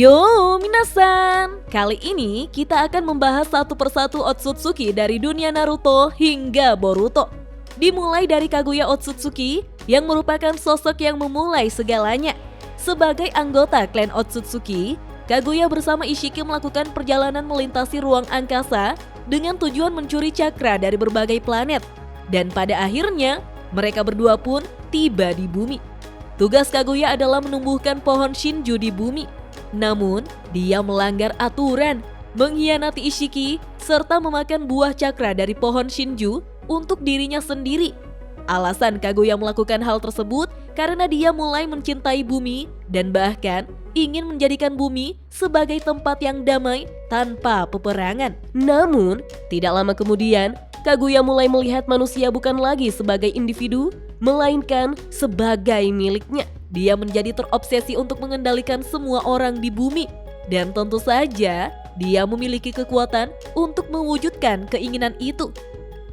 Yo minasan, kali ini kita akan membahas satu persatu Otsutsuki dari dunia Naruto hingga Boruto. Dimulai dari Kaguya Otsutsuki yang merupakan sosok yang memulai segalanya. Sebagai anggota klan Otsutsuki, Kaguya bersama Ishiki melakukan perjalanan melintasi ruang angkasa dengan tujuan mencuri cakra dari berbagai planet. Dan pada akhirnya, mereka berdua pun tiba di bumi. Tugas Kaguya adalah menumbuhkan pohon Shinju di bumi. Namun, dia melanggar aturan, mengkhianati Ishiki, serta memakan buah cakra dari pohon Shinju untuk dirinya sendiri. Alasan Kaguya melakukan hal tersebut karena dia mulai mencintai bumi dan bahkan ingin menjadikan bumi sebagai tempat yang damai tanpa peperangan. Namun, tidak lama kemudian, Kaguya mulai melihat manusia bukan lagi sebagai individu, melainkan sebagai miliknya. Dia menjadi terobsesi untuk mengendalikan semua orang di bumi. Dan tentu saja, dia memiliki kekuatan untuk mewujudkan keinginan itu.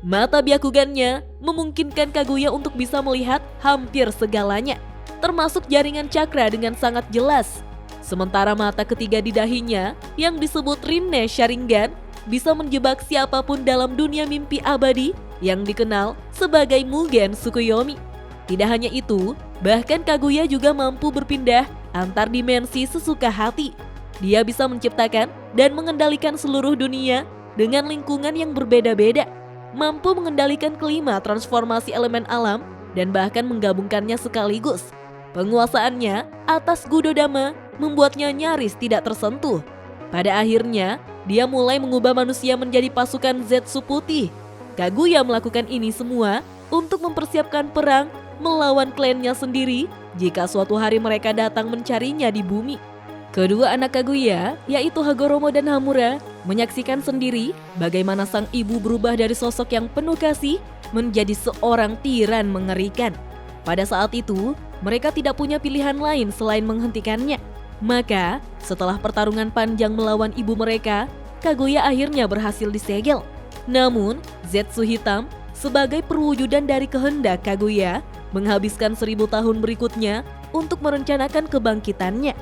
Mata Byakugannya memungkinkan Kaguya untuk bisa melihat hampir segalanya, termasuk jaringan cakra dengan sangat jelas. Sementara mata ketiga di dahinya, yang disebut Rinne Sharingan, bisa menjebak siapapun dalam dunia mimpi abadi yang dikenal sebagai Mugen Tsukuyomi. Tidak hanya itu, bahkan Kaguya juga mampu berpindah antar dimensi sesuka hati. Dia bisa menciptakan dan mengendalikan seluruh dunia dengan lingkungan yang berbeda-beda, mampu mengendalikan kelima transformasi elemen alam dan bahkan menggabungkannya sekaligus. Penguasaannya atas Gudodama membuatnya nyaris tidak tersentuh. Pada akhirnya, dia mulai mengubah manusia menjadi pasukan Zetsu putih. Kaguya melakukan ini semua untuk mempersiapkan perang melawan klannya sendiri jika suatu hari mereka datang mencarinya di bumi. Kedua anak Kaguya, yaitu Hagoromo dan Hamura, menyaksikan sendiri bagaimana sang ibu berubah dari sosok yang penuh kasih menjadi seorang tiran mengerikan. Pada saat itu, mereka tidak punya pilihan lain selain menghentikannya. Maka, setelah pertarungan panjang melawan ibu mereka, Kaguya akhirnya berhasil disegel. Namun, Zetsu Hitam sebagai perwujudan dari kehendak Kaguya menghabiskan 1000 tahun berikutnya untuk merencanakan kebangkitannya.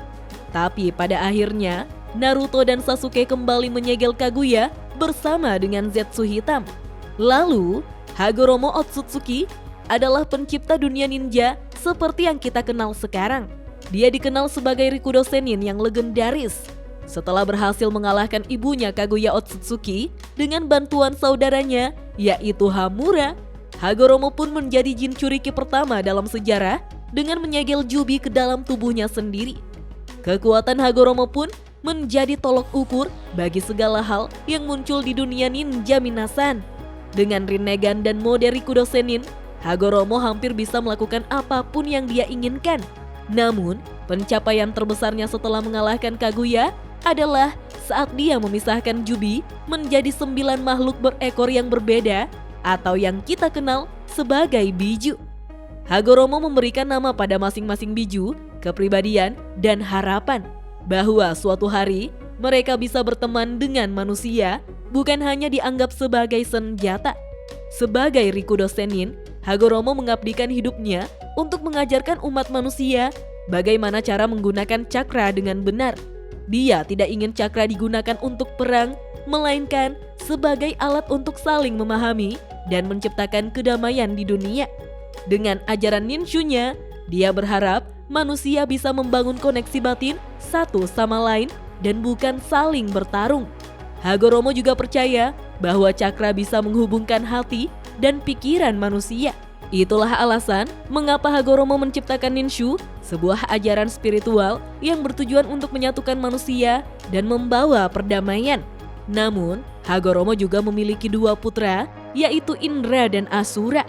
Tapi pada akhirnya, Naruto dan Sasuke kembali menyegel Kaguya bersama dengan Zetsu Hitam. Lalu, Hagoromo Otsutsuki adalah pencipta dunia ninja seperti yang kita kenal sekarang. Dia dikenal sebagai Rikudo Sennin yang legendaris. Setelah berhasil mengalahkan ibunya Kaguya Otsutsuki dengan bantuan saudaranya, yaitu Hamura, Hagoromo pun menjadi Jinchuriki pertama dalam sejarah dengan menyegel Jubi ke dalam tubuhnya sendiri. Kekuatan Hagoromo pun menjadi tolok ukur bagi segala hal yang muncul di dunia ninja minasan. Dengan Rinnegan dan mode Rikudo Sennin, Hagoromo hampir bisa melakukan apapun yang dia inginkan. Namun, pencapaian terbesarnya setelah mengalahkan Kaguya adalah saat dia memisahkan Jubi menjadi 9 makhluk berekor yang berbeda atau yang kita kenal sebagai biju. Hagoromo memberikan nama pada masing-masing biju, kepribadian, dan harapan bahwa suatu hari mereka bisa berteman dengan manusia, bukan hanya dianggap sebagai senjata. Sebagai Rikudo Sennin, Hagoromo mengabdikan hidupnya untuk mengajarkan umat manusia bagaimana cara menggunakan cakra dengan benar. Dia tidak ingin cakra digunakan untuk perang, melainkan sebagai alat untuk saling memahami dan menciptakan kedamaian di dunia. Dengan ajaran ninshunya, dia berharap manusia bisa membangun koneksi batin satu sama lain dan bukan saling bertarung. Hagoromo juga percaya bahwa cakra bisa menghubungkan hati dan pikiran manusia. Itulah alasan mengapa Hagoromo menciptakan Ninshu, sebuah ajaran spiritual yang bertujuan untuk menyatukan manusia dan membawa perdamaian. Namun, Hagoromo juga memiliki 2 putra, yaitu Indra dan Asura.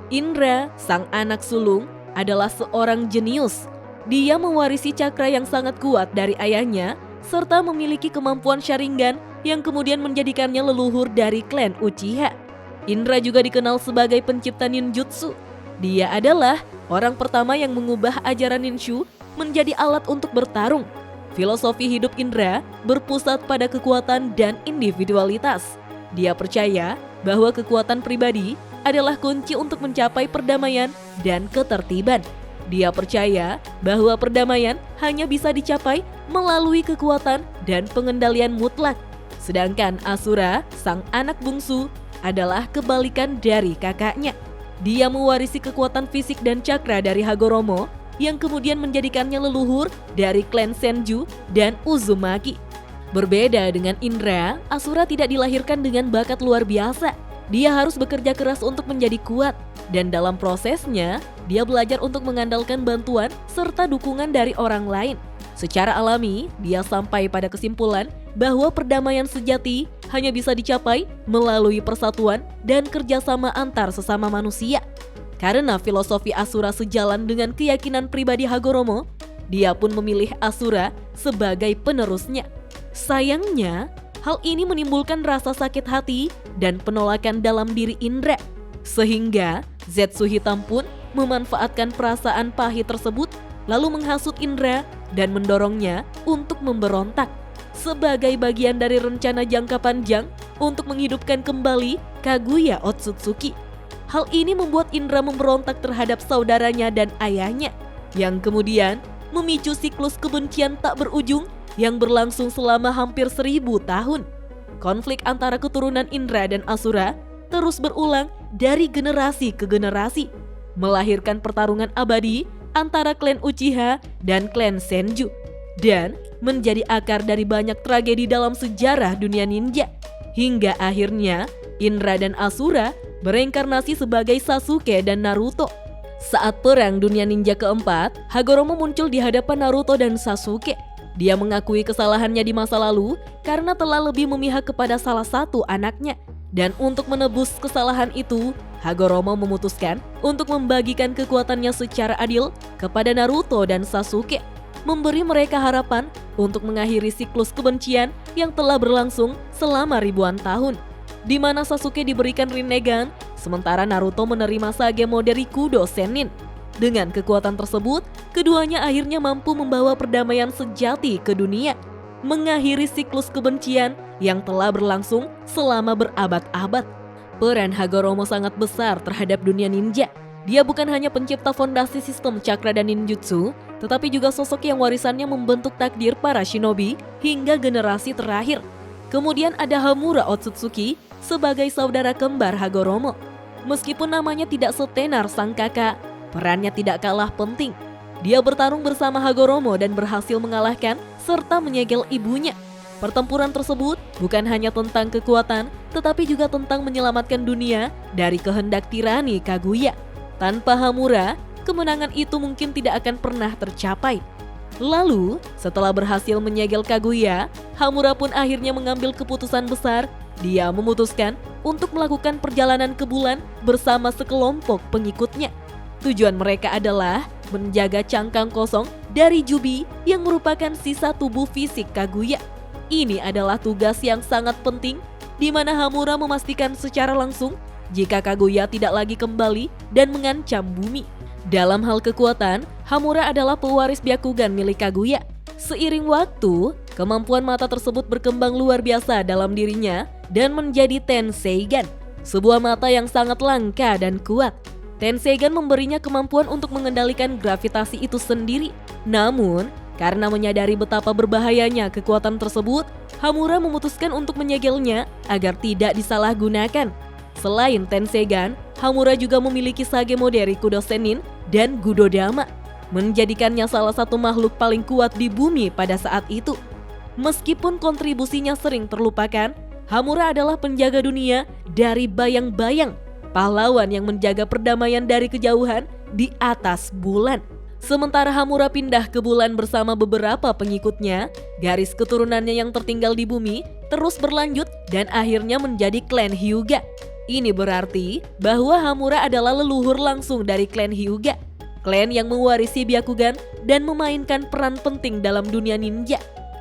Indra, sang anak sulung, adalah seorang jenius. Dia mewarisi cakra yang sangat kuat dari ayahnya, serta memiliki kemampuan Sharingan yang kemudian menjadikannya leluhur dari klan Uchiha. Indra juga dikenal sebagai pencipta ninjutsu. Dia adalah orang pertama yang mengubah ajaran ninshu menjadi alat untuk bertarung. Filosofi hidup Indra berpusat pada kekuatan dan individualitas. Dia percaya bahwa kekuatan pribadi adalah kunci untuk mencapai perdamaian dan ketertiban. Dia percaya bahwa perdamaian hanya bisa dicapai melalui kekuatan dan pengendalian mutlak. Sedangkan Asura, sang anak bungsu, adalah kebalikan dari kakaknya. Dia mewarisi kekuatan fisik dan cakra dari Hagoromo yang kemudian menjadikannya leluhur dari klan Senju dan Uzumaki. Berbeda dengan Indra, Asura tidak dilahirkan dengan bakat luar biasa. Dia harus bekerja keras untuk menjadi kuat, dan dalam prosesnya, dia belajar untuk mengandalkan bantuan serta dukungan dari orang lain. Secara alami, dia sampai pada kesimpulan bahwa perdamaian sejati hanya bisa dicapai melalui persatuan dan kerjasama antar sesama manusia. Karena filosofi Asura sejalan dengan keyakinan pribadi Hagoromo, dia pun memilih Asura sebagai penerusnya. Sayangnya, hal ini menimbulkan rasa sakit hati dan penolakan dalam diri Indra. Sehingga Zetsu Hitam pun memanfaatkan perasaan pahit tersebut lalu menghasut Indra dan mendorongnya untuk memberontak sebagai bagian dari rencana jangka panjang untuk menghidupkan kembali Kaguya Otsutsuki. Hal ini membuat Indra memberontak terhadap saudaranya dan ayahnya, yang kemudian memicu siklus kebencian tak berujung yang berlangsung selama hampir 1000 tahun. Konflik antara keturunan Indra dan Asura terus berulang dari generasi ke generasi, melahirkan pertarungan abadi antara klan Uchiha dan klan Senju, dan menjadi akar dari banyak tragedi dalam sejarah dunia ninja. Hingga akhirnya Indra dan Asura bereinkarnasi sebagai Sasuke dan Naruto. Saat perang dunia ninja keempat, Hagoromo muncul di hadapan Naruto dan Sasuke. Dia mengakui kesalahannya di masa lalu karena telah lebih memihak kepada salah satu anaknya. Dan untuk menebus kesalahan itu, Hagoromo memutuskan untuk membagikan kekuatannya secara adil kepada Naruto dan Sasuke, memberi mereka harapan untuk mengakhiri siklus kebencian yang telah berlangsung selama ribuan tahun, di mana Sasuke diberikan Rinnegan, sementara Naruto menerima Sage-mode Rikudo Sennin. Dengan kekuatan tersebut, keduanya akhirnya mampu membawa perdamaian sejati ke dunia, mengakhiri siklus kebencian yang telah berlangsung selama berabad-abad. Peran Hagoromo sangat besar terhadap dunia ninja. Dia bukan hanya pencipta fondasi sistem cakra dan ninjutsu, tetapi juga sosok yang warisannya membentuk takdir para shinobi hingga generasi terakhir. Kemudian ada Hamura Otsutsuki sebagai saudara kembar Hagoromo. Meskipun namanya tidak setenar sang kakak, perannya tidak kalah penting. Dia bertarung bersama Hagoromo dan berhasil mengalahkan serta menyegel ibunya. Pertempuran tersebut bukan hanya tentang kekuatan, tetapi juga tentang menyelamatkan dunia dari kehendak tirani Kaguya. Tanpa Hamura, kemenangan itu mungkin tidak akan pernah tercapai. Lalu, setelah berhasil menyegel Kaguya, Hamura pun akhirnya mengambil keputusan besar. Dia memutuskan untuk melakukan perjalanan ke bulan bersama sekelompok pengikutnya. Tujuan mereka adalah menjaga cangkang kosong dari Jubi yang merupakan sisa tubuh fisik Kaguya. Ini adalah tugas yang sangat penting, di mana Hamura memastikan secara langsung jika Kaguya tidak lagi kembali dan mengancam bumi. Dalam hal kekuatan, Hamura adalah pewaris Byakugan milik Kaguya. Seiring waktu, kemampuan mata tersebut berkembang luar biasa dalam dirinya dan menjadi Tenseigan, sebuah mata yang sangat langka dan kuat. Tenseigan memberinya kemampuan untuk mengendalikan gravitasi itu sendiri. Namun, karena menyadari betapa berbahayanya kekuatan tersebut, Hamura memutuskan untuk menyegelnya agar tidak disalahgunakan. Selain Tenseigan, Hamura juga memiliki Sage-mode Rikudo Sennin dan Gudodama, menjadikannya salah satu makhluk paling kuat di bumi pada saat itu. Meskipun kontribusinya sering terlupakan, Hamura adalah penjaga dunia dari bayang-bayang, pahlawan yang menjaga perdamaian dari kejauhan di atas bulan. Sementara Hamura pindah ke bulan bersama beberapa pengikutnya, garis keturunannya yang tertinggal di bumi terus berlanjut dan akhirnya menjadi klan Hyuga. Ini berarti bahwa Hamura adalah leluhur langsung dari klan Hyuga, klan yang mewarisi Byakugan dan memainkan peran penting dalam dunia ninja.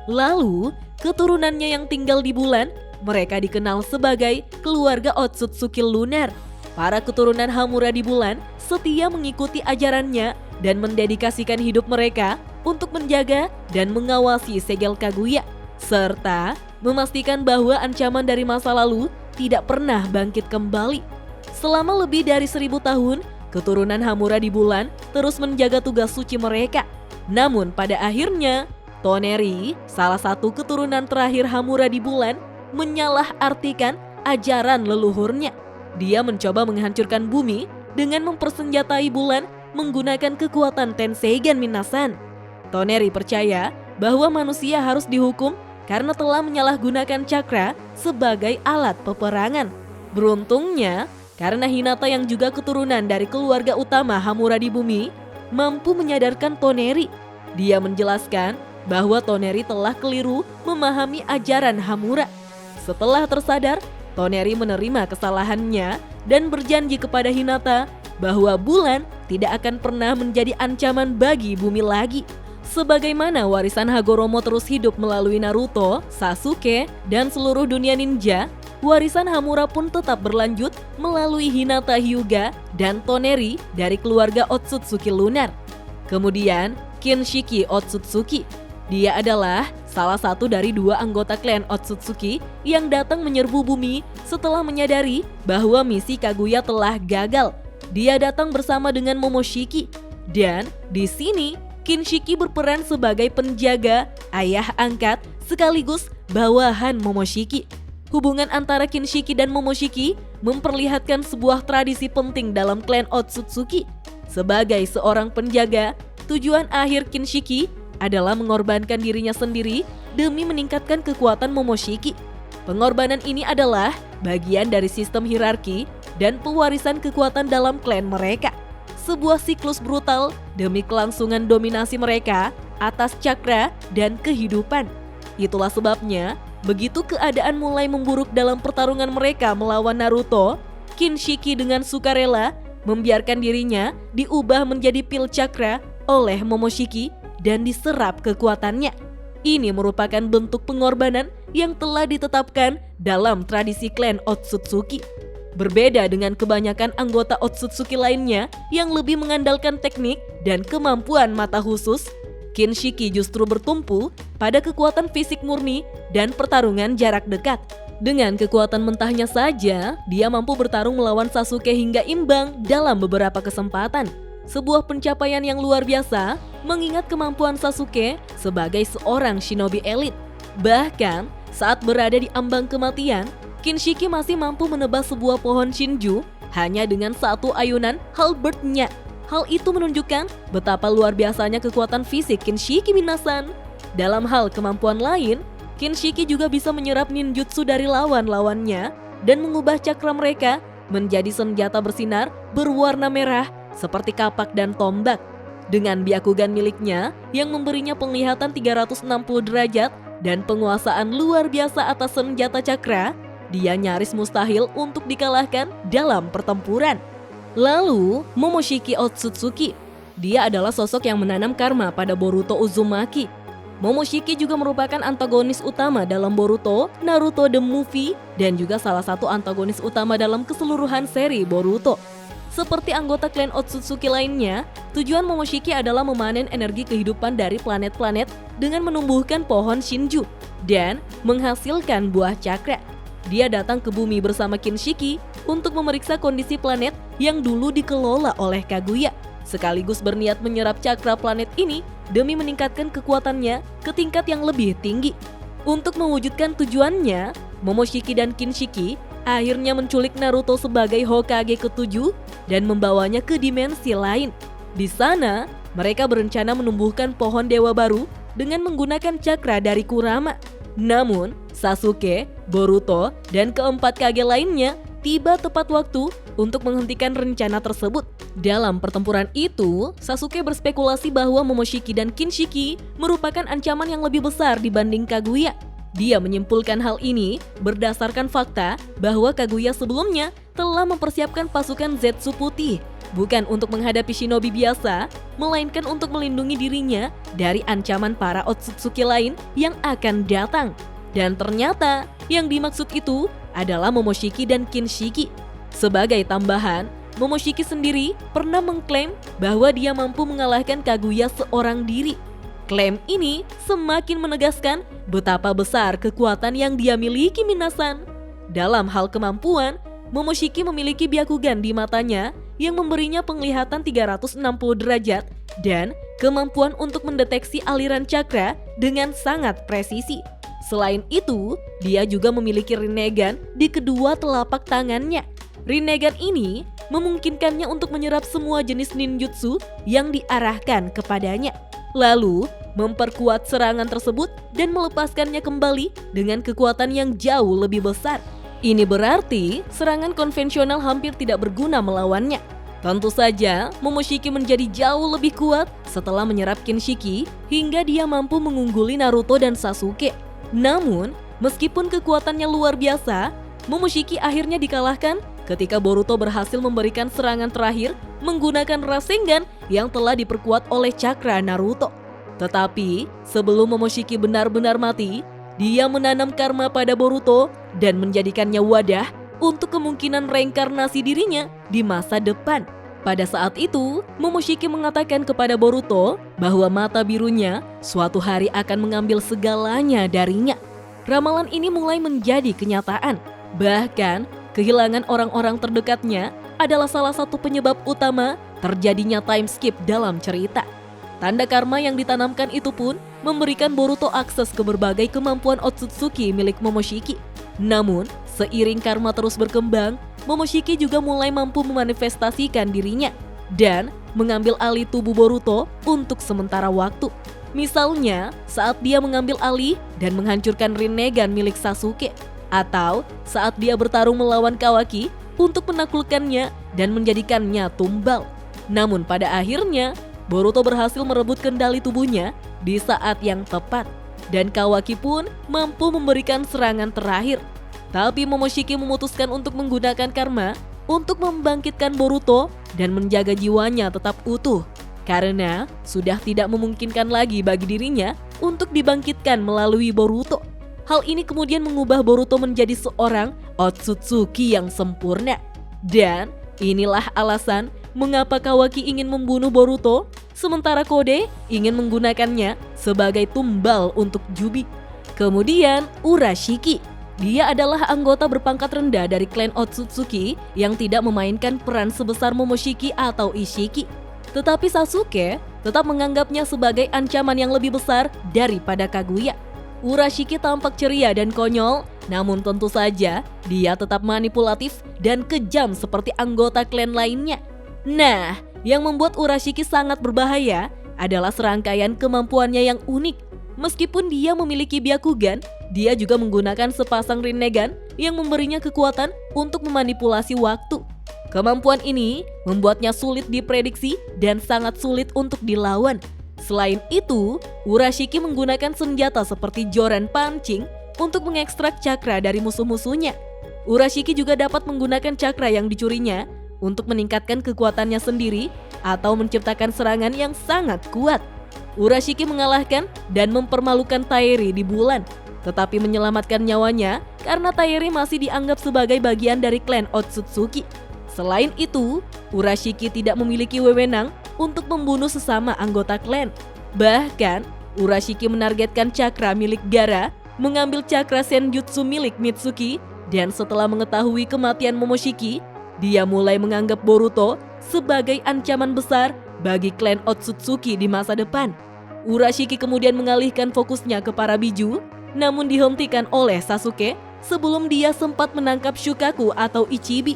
Lalu, keturunannya yang tinggal di bulan, mereka dikenal sebagai keluarga Otsutsuki Lunar. Para keturunan Hamura di bulan setia mengikuti ajarannya dan mendedikasikan hidup mereka untuk menjaga dan mengawasi segel Kaguya, serta memastikan bahwa ancaman dari masa lalu tidak pernah bangkit kembali. Selama lebih dari 1000 tahun, keturunan Hamura di bulan terus menjaga tugas suci mereka. Namun pada akhirnya, Toneri, salah satu keturunan terakhir Hamura di bulan, menyalahartikan ajaran leluhurnya. Dia mencoba menghancurkan bumi dengan mempersenjatai bulan menggunakan kekuatan Tenseigan Minasan. Toneri percaya bahwa manusia harus dihukum karena telah menyalahgunakan cakra sebagai alat peperangan. Beruntungnya, karena Hinata yang juga keturunan dari keluarga utama Hamura di bumi, mampu menyadarkan Toneri. Dia menjelaskan bahwa Toneri telah keliru memahami ajaran Hamura. Setelah tersadar, Toneri menerima kesalahannya dan berjanji kepada Hinata bahwa bulan tidak akan pernah menjadi ancaman bagi bumi lagi. Sebagaimana warisan Hagoromo terus hidup melalui Naruto, Sasuke, dan seluruh dunia ninja, warisan Hamura pun tetap berlanjut melalui Hinata Hyuga dan Toneri dari keluarga Otsutsuki Lunar. Kemudian, Kinshiki Otsutsuki. Dia adalah salah satu dari 2 anggota klan Otsutsuki yang datang menyerbu bumi setelah menyadari bahwa misi Kaguya telah gagal. Dia datang bersama dengan Momoshiki. Dan di sini, Kinshiki berperan sebagai penjaga, ayah angkat, sekaligus bawahan Momoshiki. Hubungan antara Kinshiki dan Momoshiki memperlihatkan sebuah tradisi penting dalam klan Otsutsuki. Sebagai seorang penjaga, tujuan akhir Kinshiki adalah mengorbankan dirinya sendiri demi meningkatkan kekuatan Momoshiki. Pengorbanan ini adalah bagian dari sistem hierarki dan pewarisan kekuatan dalam klan mereka. Sebuah siklus brutal demi kelangsungan dominasi mereka atas cakra dan kehidupan. Itulah sebabnya, begitu keadaan mulai memburuk dalam pertarungan mereka melawan Naruto, Kinshiki dengan sukarela membiarkan dirinya diubah menjadi pil cakra oleh Momoshiki dan diserap kekuatannya. Ini merupakan bentuk pengorbanan yang telah ditetapkan dalam tradisi klan Otsutsuki. Berbeda dengan kebanyakan anggota Otsutsuki lainnya yang lebih mengandalkan teknik dan kemampuan mata khusus, Kinshiki justru bertumpu pada kekuatan fisik murni dan pertarungan jarak dekat. Dengan kekuatan mentahnya saja, dia mampu bertarung melawan Sasuke hingga imbang dalam beberapa kesempatan. Sebuah pencapaian yang luar biasa mengingat kemampuan Sasuke sebagai seorang shinobi elit. Bahkan saat berada di ambang kematian, Kinshiki masih mampu menebas sebuah pohon Shinju hanya dengan satu ayunan halberdnya. Hal itu menunjukkan betapa luar biasanya kekuatan fisik Kinshiki Minasan. Dalam hal kemampuan lain, Kinshiki juga bisa menyerap ninjutsu dari lawan-lawannya dan mengubah cakra mereka menjadi senjata bersinar berwarna merah seperti kapak dan tombak. Dengan Byakugan miliknya yang memberinya penglihatan 360 derajat dan penguasaan luar biasa atas senjata cakra, dia nyaris mustahil untuk dikalahkan dalam pertempuran. Lalu, Momoshiki Otsutsuki. Dia adalah sosok yang menanam karma pada Boruto Uzumaki. Momoshiki juga merupakan antagonis utama dalam Boruto, Naruto the Movie, dan juga salah satu antagonis utama dalam keseluruhan seri Boruto. Seperti anggota klan Otsutsuki lainnya, tujuan Momoshiki adalah memanen energi kehidupan dari planet-planet dengan menumbuhkan pohon Shinju dan menghasilkan buah cakra. Dia datang ke bumi bersama Kinshiki untuk memeriksa kondisi planet yang dulu dikelola oleh Kaguya, sekaligus berniat menyerap cakra planet ini demi meningkatkan kekuatannya ke tingkat yang lebih tinggi. Untuk mewujudkan tujuannya, Momoshiki dan Kinshiki akhirnya menculik Naruto sebagai Hokage ke-7 dan membawanya ke dimensi lain. Di sana, mereka berencana menumbuhkan pohon dewa baru dengan menggunakan cakra dari Kurama. Namun, Sasuke, Boruto, dan keempat Kage lainnya tiba tepat waktu untuk menghentikan rencana tersebut. Dalam pertempuran itu, Sasuke berspekulasi bahwa Momoshiki dan Kinshiki merupakan ancaman yang lebih besar dibanding Kaguya. Dia menyimpulkan hal ini berdasarkan fakta bahwa Kaguya sebelumnya telah mempersiapkan pasukan Zetsu putih, bukan untuk menghadapi shinobi biasa, melainkan untuk melindungi dirinya dari ancaman para Otsutsuki lain yang akan datang. Dan ternyata yang dimaksud itu adalah Momoshiki dan Kinshiki. Sebagai tambahan, Momoshiki sendiri pernah mengklaim bahwa dia mampu mengalahkan Kaguya seorang diri. Klaim ini semakin menegaskan betapa besar kekuatan yang dia miliki Minasan. Dalam hal kemampuan, Momoshiki memiliki Byakugan di matanya yang memberinya penglihatan 360 derajat dan kemampuan untuk mendeteksi aliran cakra dengan sangat presisi. Selain itu, dia juga memiliki Rinnegan di kedua telapak tangannya. Rinnegan ini memungkinkannya untuk menyerap semua jenis ninjutsu yang diarahkan kepadanya, lalu memperkuat serangan tersebut dan melepaskannya kembali dengan kekuatan yang jauh lebih besar. Ini berarti serangan konvensional hampir tidak berguna melawannya. Tentu saja, Momoshiki menjadi jauh lebih kuat setelah menyerap Kinshiki hingga dia mampu mengungguli Naruto dan Sasuke. Namun, meskipun kekuatannya luar biasa, Momoshiki akhirnya dikalahkan ketika Boruto berhasil memberikan serangan terakhir menggunakan Rasengan yang telah diperkuat oleh cakra Naruto. Tetapi, sebelum Momoshiki benar-benar mati, dia menanam karma pada Boruto dan menjadikannya wadah untuk kemungkinan reinkarnasi dirinya di masa depan. Pada saat itu, Momoshiki mengatakan kepada Boruto bahwa mata birunya suatu hari akan mengambil segalanya darinya. Ramalan ini mulai menjadi kenyataan. Bahkan, kehilangan orang-orang terdekatnya adalah salah satu penyebab utama terjadinya time skip dalam cerita. Tanda karma yang ditanamkan itu pun memberikan Boruto akses ke berbagai kemampuan Otsutsuki milik Momoshiki. Namun, seiring karma terus berkembang, Momoshiki juga mulai mampu memanifestasikan dirinya dan mengambil alih tubuh Boruto untuk sementara waktu. Misalnya, saat dia mengambil alih dan menghancurkan Rinnegan milik Sasuke, atau saat dia bertarung melawan Kawaki untuk menaklukkannya dan menjadikannya tumbal. Namun pada akhirnya, Boruto berhasil merebut kendali tubuhnya di saat yang tepat, dan Kawaki pun mampu memberikan serangan terakhir. Tapi Momoshiki memutuskan untuk menggunakan karma untuk membangkitkan Boruto dan menjaga jiwanya tetap utuh, karena sudah tidak memungkinkan lagi bagi dirinya untuk dibangkitkan melalui Boruto. Hal ini kemudian mengubah Boruto menjadi seorang Otsutsuki yang sempurna. Dan inilah alasan mengapa Kawaki ingin membunuh Boruto, sementara Kode ingin menggunakannya sebagai tumbal untuk Jubi. Kemudian Urashiki. Dia adalah anggota berpangkat rendah dari klan Otsutsuki yang tidak memainkan peran sebesar Momoshiki atau Ishiki. Tetapi Sasuke tetap menganggapnya sebagai ancaman yang lebih besar daripada Kaguya. Urashiki tampak ceria dan konyol, namun tentu saja dia tetap manipulatif dan kejam seperti anggota klan lainnya. Nah, yang membuat Urashiki sangat berbahaya adalah serangkaian kemampuannya yang unik. Meskipun dia memiliki Byakugan, dia juga menggunakan sepasang Rinnegan yang memberinya kekuatan untuk memanipulasi waktu. Kemampuan ini membuatnya sulit diprediksi dan sangat sulit untuk dilawan. Selain itu, Urashiki menggunakan senjata seperti Joran Punching untuk mengekstrak cakra dari musuh-musuhnya. Urashiki juga dapat menggunakan cakra yang dicurinya untuk meningkatkan kekuatannya sendiri atau menciptakan serangan yang sangat kuat. Urashiki mengalahkan dan mempermalukan Tairi di bulan, tetapi menyelamatkan nyawanya karena Tairi masih dianggap sebagai bagian dari klan Otsutsuki. Selain itu, Urashiki tidak memiliki wewenang untuk membunuh sesama anggota klan. Bahkan, Urashiki menargetkan cakra milik Gaara, mengambil cakra Senjutsu milik Mitsuki, dan setelah mengetahui kematian Momoshiki, dia mulai menganggap Boruto sebagai ancaman besar bagi klan Otsutsuki di masa depan. Urashiki kemudian mengalihkan fokusnya ke para Biju, namun dihentikan oleh Sasuke sebelum dia sempat menangkap Shukaku atau Ichibi.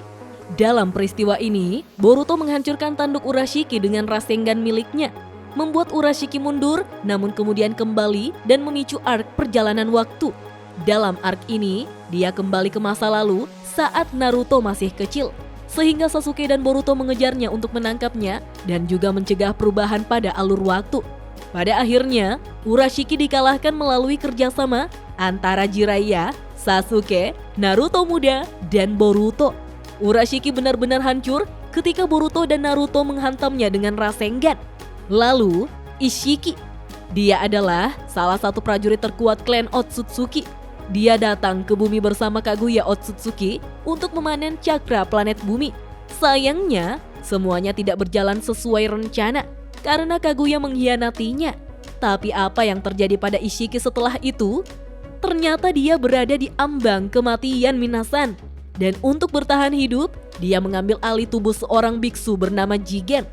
Dalam peristiwa ini, Boruto menghancurkan tanduk Urashiki dengan Rasengan miliknya, membuat Urashiki mundur namun kemudian kembali dan memicu arc perjalanan waktu. Dalam arc ini, dia kembali ke masa lalu saat Naruto masih kecil, sehingga Sasuke dan Boruto mengejarnya untuk menangkapnya dan juga mencegah perubahan pada alur waktu. Pada akhirnya, Urashiki dikalahkan melalui kerjasama antara Jiraiya, Sasuke, Naruto muda, dan Boruto. Urashiki benar-benar hancur ketika Boruto dan Naruto menghantamnya dengan Rasengan. Lalu, Ishiki. Dia adalah salah satu prajurit terkuat klan Otsutsuki. Dia datang ke bumi bersama Kaguya Otsutsuki untuk memanen cakra planet bumi. Sayangnya, semuanya tidak berjalan sesuai rencana karena Kaguya mengkhianatinya. Tapi apa yang terjadi pada Ishiki setelah itu? Ternyata dia berada di ambang kematian Minasan. Dan untuk bertahan hidup, dia mengambil alih tubuh seorang biksu bernama Jigen.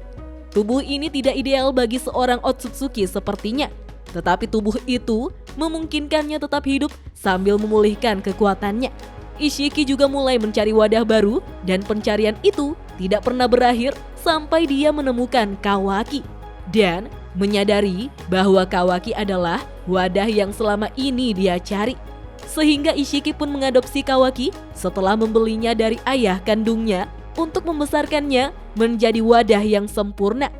Tubuh ini tidak ideal bagi seorang Otsutsuki sepertinya, tetapi tubuh itu memungkinkannya tetap hidup sambil memulihkan kekuatannya. Ishiki juga mulai mencari wadah baru dan pencarian itu tidak pernah berakhir sampai dia menemukan Kawaki. Dan menyadari bahwa Kawaki adalah wadah yang selama ini dia cari. Sehingga Ishiki pun mengadopsi Kawaki setelah membelinya dari ayah kandungnya untuk membesarkannya menjadi wadah yang sempurna.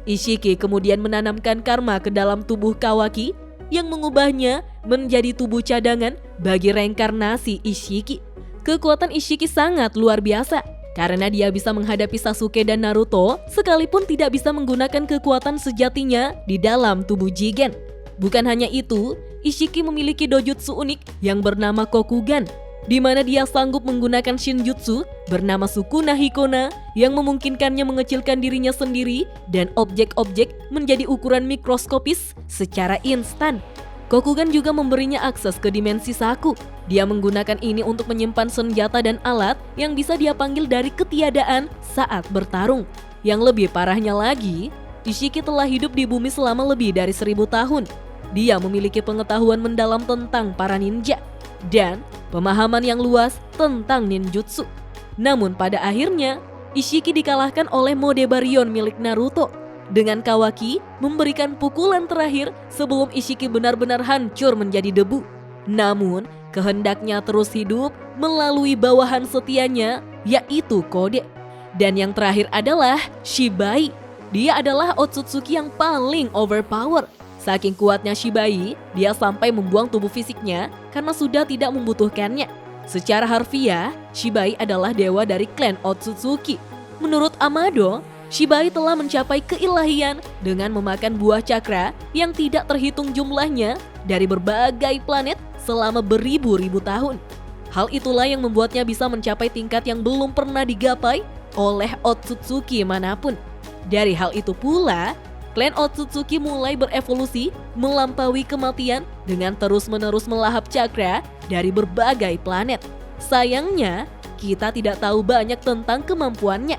Ishiki kemudian menanamkan karma ke dalam tubuh Kawaki yang mengubahnya menjadi tubuh cadangan bagi reinkarnasi Ishiki. Kekuatan Ishiki sangat luar biasa karena dia bisa menghadapi Sasuke dan Naruto sekalipun tidak bisa menggunakan kekuatan sejatinya di dalam tubuh Jigen. Bukan hanya itu, Ishiki memiliki dojutsu unik yang bernama Kokugan, di mana dia sanggup menggunakan shinjutsu bernama Sukuna Hikona yang memungkinkannya mengecilkan dirinya sendiri dan objek-objek menjadi ukuran mikroskopis secara instan. Kokugan juga memberinya akses ke dimensi Saku. Dia menggunakan ini untuk menyimpan senjata dan alat yang bisa dia panggil dari ketiadaan saat bertarung. Yang lebih parahnya lagi, Ishiki telah hidup di bumi selama lebih dari 1000 tahun. Dia memiliki pengetahuan mendalam tentang para ninja dan pemahaman yang luas tentang ninjutsu. Namun pada akhirnya, Ishiki dikalahkan oleh mode Baryon milik Naruto dengan Kawaki memberikan pukulan terakhir sebelum Ishiki benar-benar hancur menjadi debu. Namun, kehendaknya terus hidup melalui bawahan setianya, yaitu Kode. Dan yang terakhir adalah Shibai. Dia adalah Otsutsuki yang paling overpower. Saking kuatnya Shibai, dia sampai membuang tubuh fisiknya karena sudah tidak membutuhkannya. Secara harfiah, Shibai adalah dewa dari klan Otsutsuki. Menurut Amado, Shibai telah mencapai keilahian dengan memakan buah cakra yang tidak terhitung jumlahnya dari berbagai planet selama beribu-ribu tahun. Hal itulah yang membuatnya bisa mencapai tingkat yang belum pernah digapai oleh Otsutsuki manapun. Dari hal itu pula, klan Otsutsuki mulai berevolusi melampaui kematian dengan terus-menerus melahap cakra dari berbagai planet. Sayangnya, kita tidak tahu banyak tentang kemampuannya.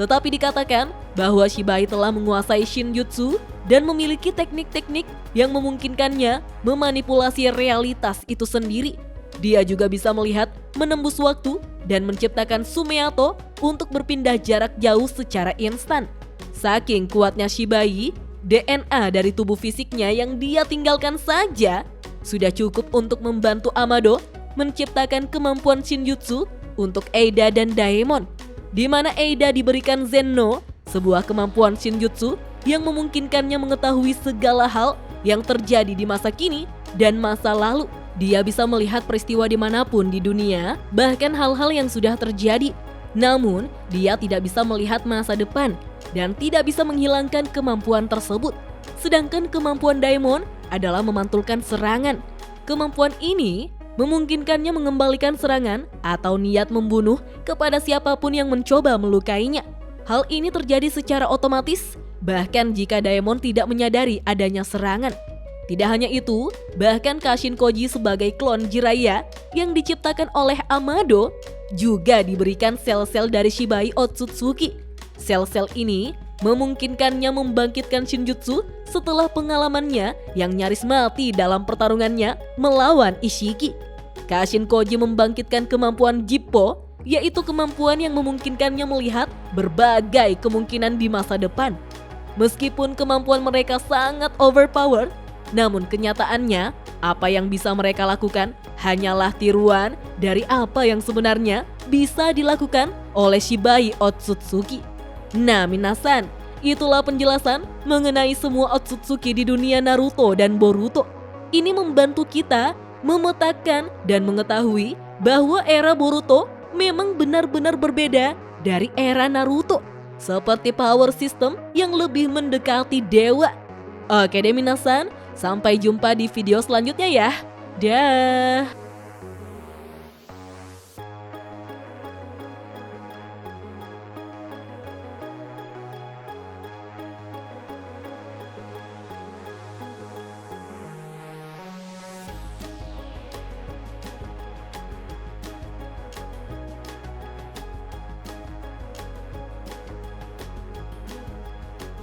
Tetapi dikatakan bahwa Shibai telah menguasai Shinjutsu dan memiliki teknik-teknik yang memungkinkannya memanipulasi realitas itu sendiri. Dia juga bisa melihat, menembus waktu, dan menciptakan Sumeato untuk berpindah jarak jauh secara instan. Saking kuatnya Shibai, DNA dari tubuh fisiknya yang dia tinggalkan saja sudah cukup untuk membantu Amado menciptakan kemampuan Shinjutsu untuk Eida dan Daemon, di mana Eida diberikan Zenno, sebuah kemampuan Shinjutsu yang memungkinkannya mengetahui segala hal yang terjadi di masa kini dan masa lalu. Dia bisa melihat peristiwa dimanapun di dunia, bahkan hal-hal yang sudah terjadi. Namun, dia tidak bisa melihat masa depan dan tidak bisa menghilangkan kemampuan tersebut. Sedangkan kemampuan Daemon adalah memantulkan serangan. Kemampuan ini memungkinkannya mengembalikan serangan atau niat membunuh kepada siapapun yang mencoba melukainya. Hal ini terjadi secara otomatis, bahkan jika Daemon tidak menyadari adanya serangan. Tidak hanya itu, bahkan Kashin Koji sebagai klon Jiraiya yang diciptakan oleh Amado juga diberikan sel-sel dari Shibai Otsutsuki. Sel-sel ini memungkinkannya membangkitkan Shinjutsu setelah pengalamannya yang nyaris mati dalam pertarungannya melawan Ishiki. Kashin Koji membangkitkan kemampuan Jippo, yaitu kemampuan yang memungkinkannya melihat berbagai kemungkinan di masa depan. Meskipun kemampuan mereka sangat overpowered, namun kenyataannya apa yang bisa mereka lakukan hanyalah tiruan dari apa yang sebenarnya bisa dilakukan oleh Shibai Otsutsuki. Nah minasan, itulah penjelasan mengenai semua Otsutsuki di dunia Naruto dan Boruto. Ini membantu kita memetakan dan mengetahui bahwa era Boruto memang benar-benar berbeda dari era Naruto, seperti power system yang lebih mendekati dewa. Oke deh minasan, sampai jumpa di video selanjutnya ya. Dah.